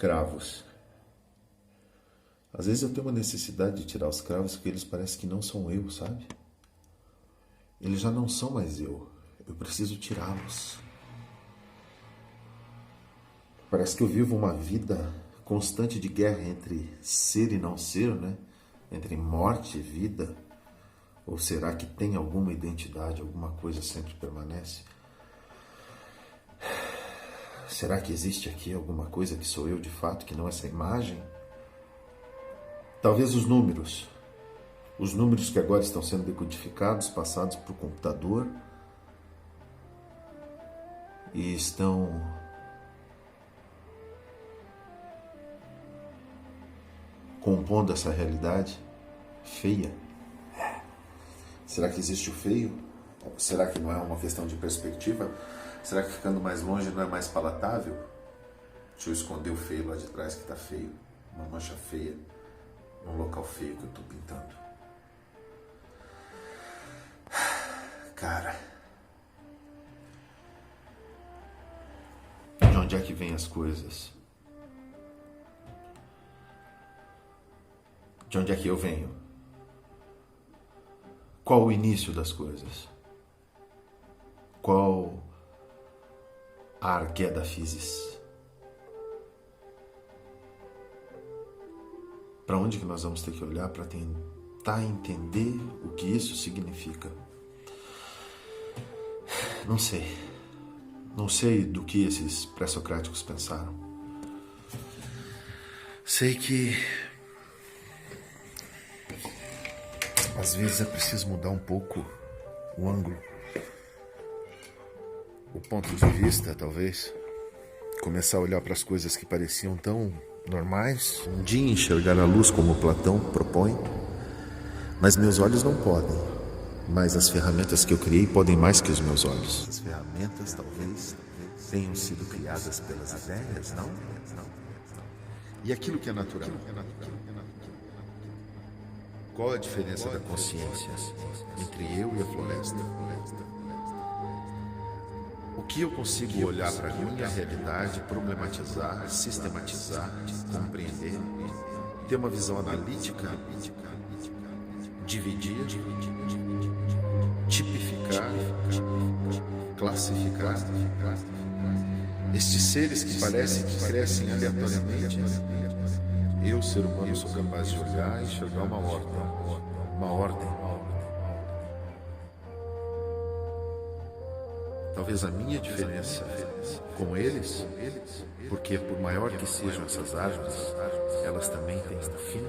Cravos. Às vezes eu tenho uma necessidade de tirar os cravos porque eles parecem que não são eu, sabe? Eles já não são mais eu. Eu preciso tirá-los. Parece que eu vivo uma vida constante de guerra entre ser e não ser, né? Entre morte e vida. Ou será que tem alguma identidade, alguma coisa sempre permanece? Será que existe aqui alguma coisa que sou eu de fato, que não essa imagem? Talvez os números que agora estão sendo decodificados, passados para o computador e estão compondo essa realidade feia. Será que existe o feio? Será que não é uma questão de perspectiva? Será que ficando mais longe não é mais palatável? Deixa eu esconder o feio lá de trás que está feio. Uma mancha feia num local feio que eu estou pintando. Cara, de onde é que vêm as coisas? De onde é que eu venho? Qual o início das coisas? Qual a arqué da physis? Para onde que nós vamos ter que olhar para tentar entender o que isso significa? Não sei. Não sei do que esses pré-socráticos pensaram. Sei que às vezes é preciso mudar um pouco o ângulo, o ponto de vista, talvez. Começar a olhar para as coisas que pareciam tão normais. Um dia enxergar a luz como Platão propõe. Mas meus olhos não podem. Mas as ferramentas que eu criei podem mais que os meus olhos. As ferramentas talvez tenham sido criadas pelas ideias, não? E aquilo que é natural? Qual a diferença da consciência entre eu e a floresta? O que eu consigo olhar para a minha realidade, problematizar, sistematizar, compreender, ter uma visão analítica, dividir, tipificar, classificar. Estes seres que parecem que crescem aleatoriamente, eu, ser humano, sou capaz de olhar e enxergar uma ordem. Uma ordem. Talvez a minha diferença com eles, porque por maior que sejam essas árvores, elas também têm um fim.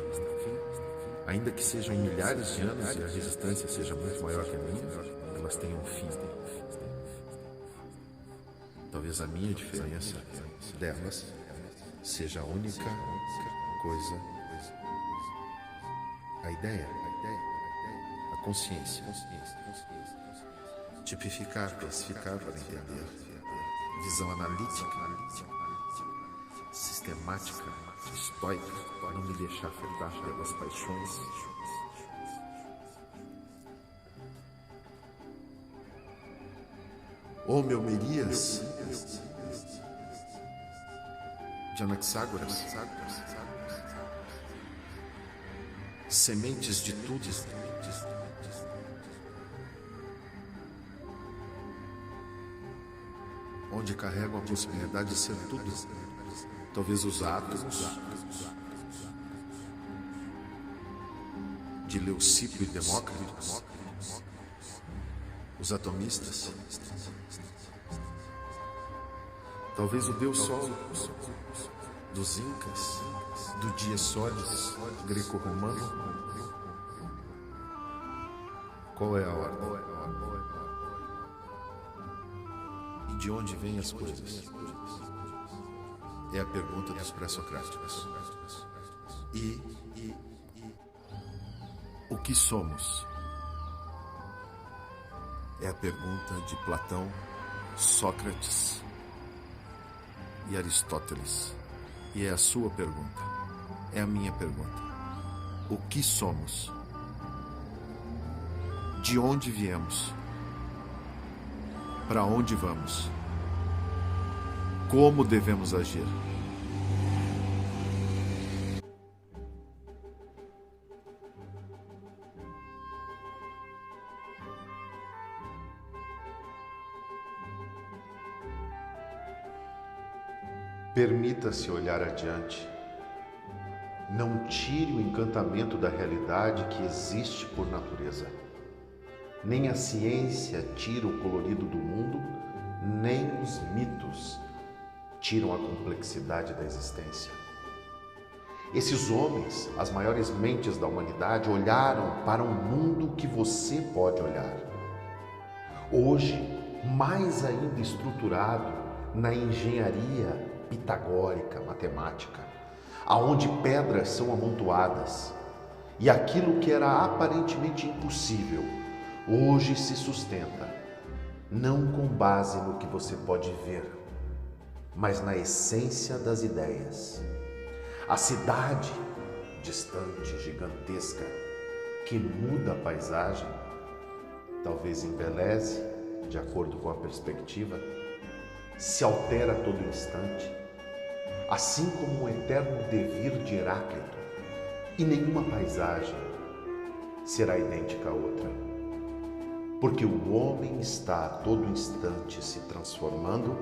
Ainda que sejam milhares de anos e a resistência seja muito maior que a minha, elas têm um fim. Talvez a minha diferença delas seja a única coisa, a ideia, a consciência. Tipificar, classificar para entender. Visão analítica, sistemática, estoica, para não me deixar afetar pelas paixões. Ô meu Merias de Anaxágoras, sementes de tudo, onde carregam a possibilidade de ser tudo. Talvez os átomos de Leucipo e Demócrito, os atomistas, talvez o Deus Sol dos Incas, do Dies Solis greco-romano. Qual é a ordem? E de onde vêm as coisas? É a pergunta dos pré-socráticos. E o que somos? É a pergunta de Platão, Sócrates e Aristóteles. E é a sua pergunta. É a minha pergunta. O que somos? De onde viemos? Para onde vamos? Como devemos agir? Permita-se olhar adiante. Não tire o encantamento da realidade que existe por natureza. Nem a ciência tira o colorido do mundo, nem os mitos tiram a complexidade da existência. Esses homens, as maiores mentes da humanidade, olharam para um mundo que você pode olhar. Hoje, mais ainda estruturado na engenharia pitagórica, matemática, aonde pedras são amontoadas e aquilo que era aparentemente impossível, hoje se sustenta, não com base no que você pode ver, mas na essência das ideias. A cidade, distante, gigantesca, que muda a paisagem, talvez embeleze, de acordo com a perspectiva, se altera a todo instante, assim como o eterno devir de Heráclito, e nenhuma paisagem será idêntica à outra, porque o homem está a todo instante se transformando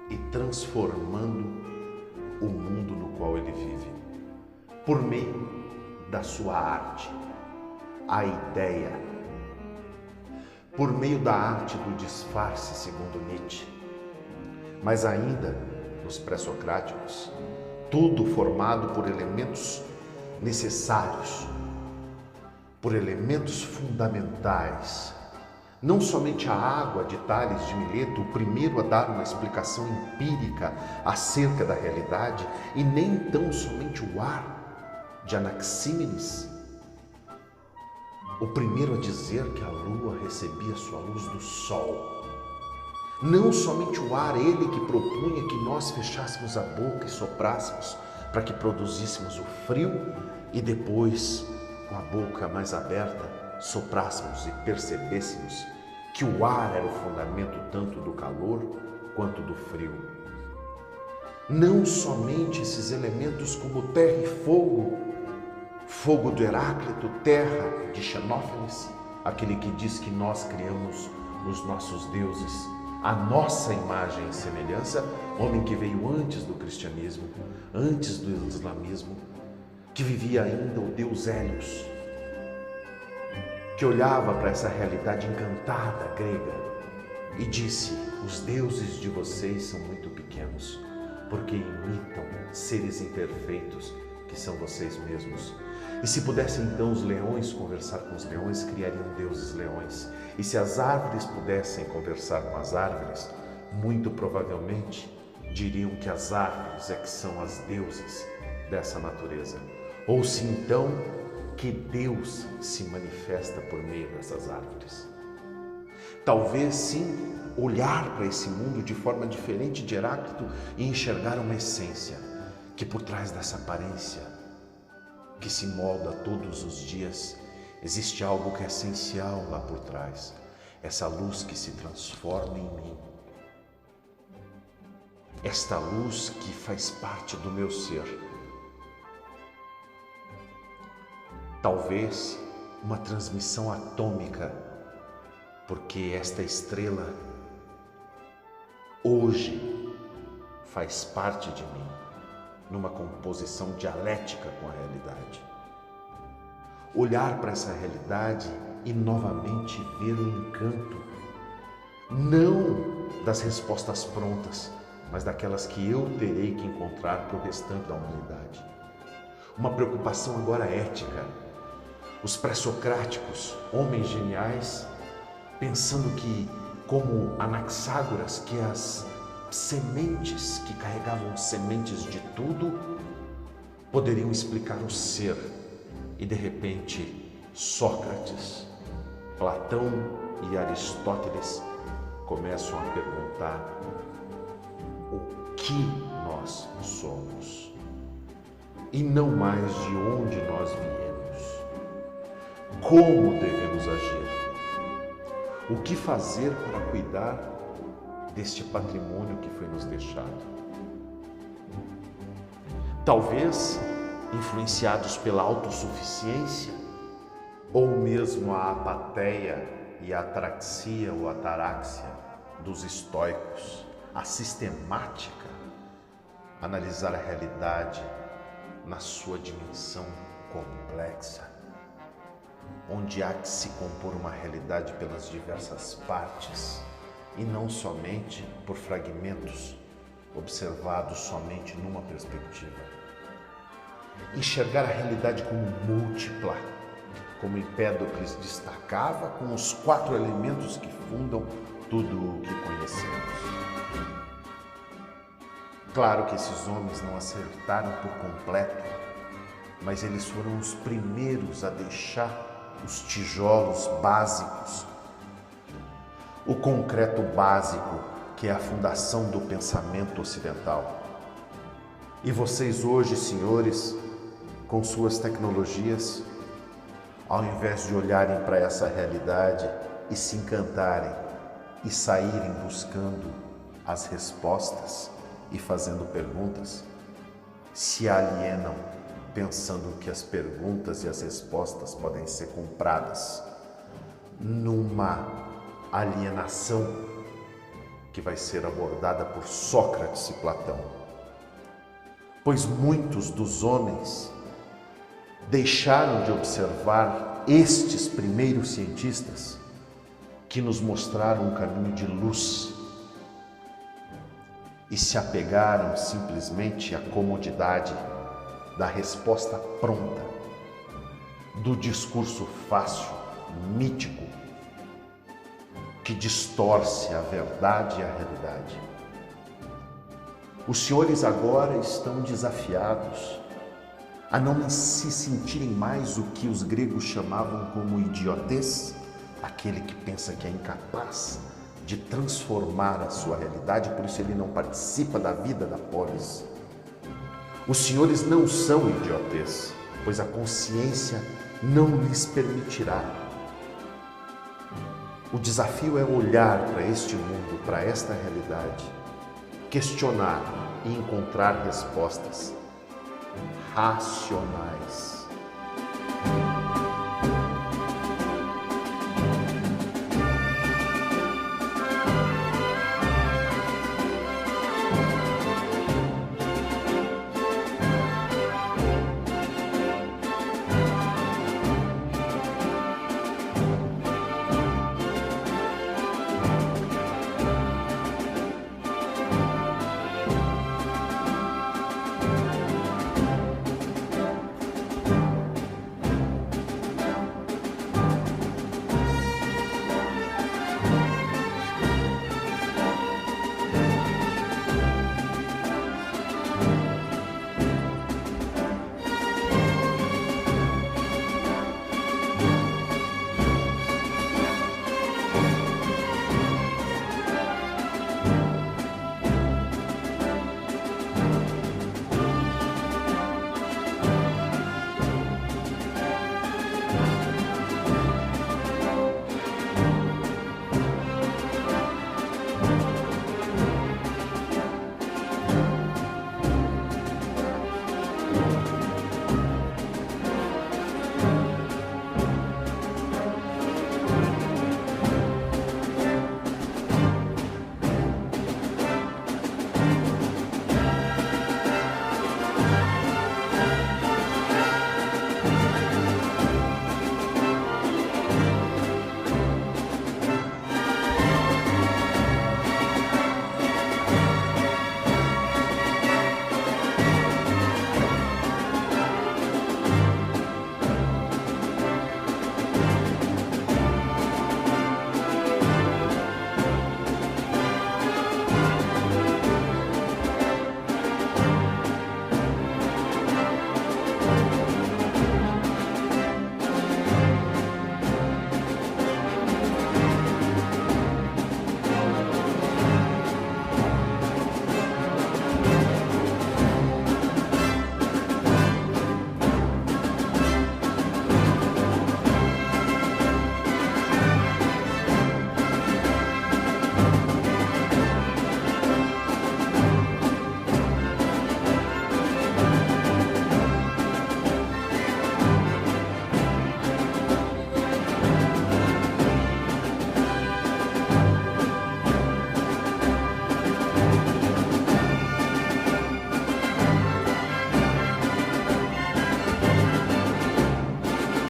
e transformando o mundo no qual ele vive, por meio da sua arte, a ideia, por meio da arte do disfarce, segundo Nietzsche, mas ainda nos pré-socráticos, tudo formado por elementos necessários, por elementos fundamentais. Não somente a água de Tales de Mileto, o primeiro a dar uma explicação empírica acerca da realidade, e nem tão somente o ar de Anaxímenes, o primeiro a dizer que a lua recebia sua luz do sol. Não somente o ar, ele que propunha que nós fechássemos a boca e soprássemos para que produzíssemos o frio e depois, com a boca mais aberta, soprássemos e percebêssemos que o ar era o fundamento tanto do calor quanto do frio. Não somente esses elementos como terra e fogo, fogo de Heráclito, terra de Xenófanes, aquele que diz que nós criamos os nossos deuses, a nossa imagem e semelhança, homem que veio antes do cristianismo, antes do islamismo, que vivia ainda o deus Hélios, que olhava para essa realidade encantada grega e disse: os deuses de vocês são muito pequenos, porque imitam seres imperfeitos que são vocês mesmos. E se pudessem então os leões conversar com os leões, criariam deuses leões. E se as árvores pudessem conversar com as árvores, muito provavelmente diriam que as árvores é que são as deuses dessa natureza. Ou se então que Deus se manifesta por meio dessas árvores. Talvez sim olhar para esse mundo de forma diferente de Heráclito e enxergar uma essência, que por trás dessa aparência que se molda todos os dias, existe algo que é essencial lá por trás, essa luz que se transforma em mim, esta luz que faz parte do meu ser. Talvez uma transmissão atômica, porque esta estrela hoje faz parte de mim, numa composição dialética com a realidade. Olhar para essa realidade e novamente ver o encanto, não das respostas prontas, mas daquelas que eu terei que encontrar para o restante da humanidade. Uma preocupação agora ética. Os pré-socráticos, homens geniais, pensando que, como Anaxágoras, que as sementes que carregavam sementes de tudo poderiam explicar o ser, e de repente Sócrates, Platão e Aristóteles começam a perguntar o que nós somos e não mais de onde nós viemos, como devemos agir, o que fazer para cuidar deste patrimônio que foi nos deixado. Talvez influenciados pela autossuficiência, ou mesmo a apatia e a ataraxia ou ataraxia dos estoicos, a sistemática analisar a realidade na sua dimensão complexa, onde há que se compor uma realidade pelas diversas partes e não somente por fragmentos observados somente numa perspectiva. Enxergar a realidade como múltipla, como Empédocles destacava, com os 4 elementos que fundam tudo o que conhecemos. Claro que esses homens não acertaram por completo, mas eles foram os primeiros a deixar os tijolos básicos, o concreto básico, que é a fundação do pensamento ocidental. E vocês hoje, senhores, com suas tecnologias, ao invés de olharem para essa realidade e se encantarem e saírem buscando as respostas e fazendo perguntas, se alienam pensando que as perguntas e as respostas podem ser compradas numa alienação que vai ser abordada por Sócrates e Platão. Pois muitos dos homens deixaram de observar estes primeiros cientistas que nos mostraram um caminho de luz e se apegaram simplesmente à comodidade da resposta pronta, do discurso fácil, mítico, que distorce a verdade e a realidade. Os senhores agora estão desafiados a não se sentirem mais o que os gregos chamavam como idiotez, aquele que pensa que é incapaz de transformar a sua realidade, por isso ele não participa da vida da polis. Os senhores não são idiotez, pois a consciência não lhes permitirá. O desafio é olhar para este mundo, para esta realidade, questionar e encontrar respostas racionais.